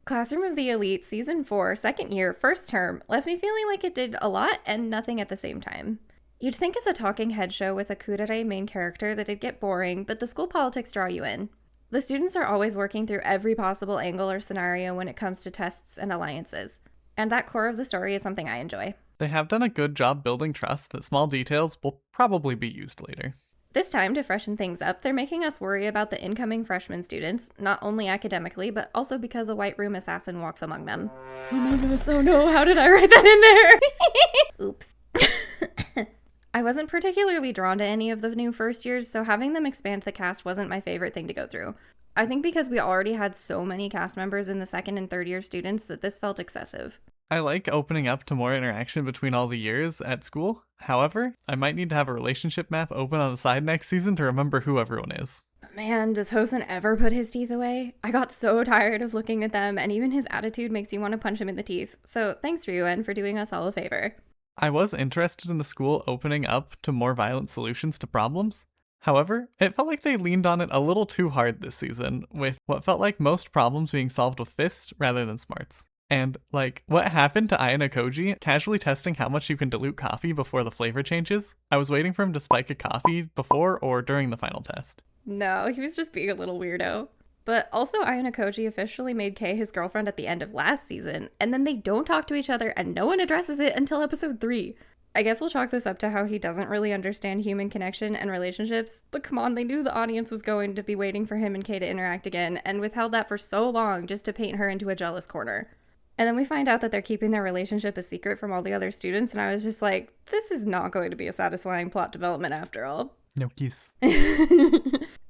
Classroom of the Elite Season 4, second year, first term, left me feeling like it did a lot and nothing at the same time. You'd think as a talking head show with a kudere main character that it'd get boring, but the school politics draw you in. The students are always working through every possible angle or scenario when it comes to tests and alliances. And that core of the story is something I enjoy. They have done a good job building trust that small details will probably be used later. This time, to freshen things up, they're making us worry about the incoming freshman students, not only academically, but also because a White Room assassin walks among them. Oh my goodness, oh no, how did I write that in there? Oops. I wasn't particularly drawn to any of the new first years, so having them expand the cast wasn't my favorite thing to go through. I think because we already had so many cast members in the second and third year students that this felt excessive. I like opening up to more interaction between all the years at school. However, I might need to have a relationship map open on the side next season to remember who everyone is. Man, does Hosen ever put his teeth away? I got so tired of looking at them, and even his attitude makes you want to punch him in the teeth. So thanks, Ryuen, for doing us all a favor. I was interested in the school opening up to more violent solutions to problems. However, it felt like they leaned on it a little too hard this season, with what felt like most problems being solved with fists rather than smarts. And, what happened to Ayano Koji casually testing how much you can dilute coffee before the flavor changes? I was waiting for him to spike a coffee before or during the final test. No, he was just being a little weirdo. But also, Ayano Koji officially made Kei his girlfriend at the end of last season, and then they don't talk to each other and no one addresses it until episode 3. I guess we'll chalk this up to how he doesn't really understand human connection and relationships, but come on, they knew the audience was going to be waiting for him and Kei to interact again, and withheld that for so long just to paint her into a jealous corner. And then we find out that they're keeping their relationship a secret from all the other students, and I was just like, this is not going to be a satisfying plot development after all. No kiss.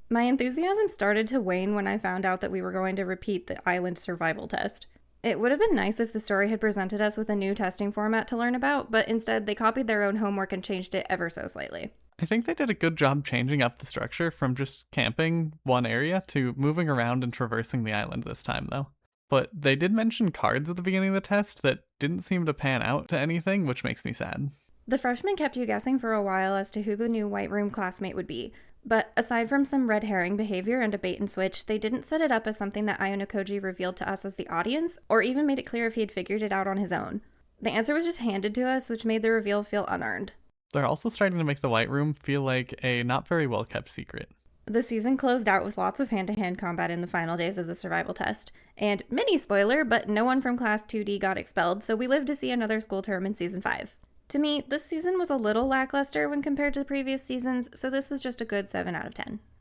My enthusiasm started to wane when I found out that we were going to repeat the island survival test. It would have been nice if the story had presented us with a new testing format to learn about, but instead they copied their own homework and changed it ever so slightly. I think they did a good job changing up the structure from just camping one area to moving around and traversing the island this time, though. But they did mention cards at the beginning of the test that didn't seem to pan out to anything, which makes me sad. The freshmen kept you guessing for a while as to who the new White Room classmate would be, but aside from some red herring behavior and a bait and switch, they didn't set it up as something that Ayano Koji revealed to us as the audience, or even made it clear if he had figured it out on his own. The answer was just handed to us, which made the reveal feel unearned. They're also starting to make the White Room feel like a not very well kept secret. The season closed out with lots of hand-to-hand combat in the final days of the survival test. And mini spoiler, but no one from Class 2D got expelled, so we lived to see another school term in Season 5. To me, this season was a little lackluster when compared to the previous seasons, so this was just a good 7 out of 10.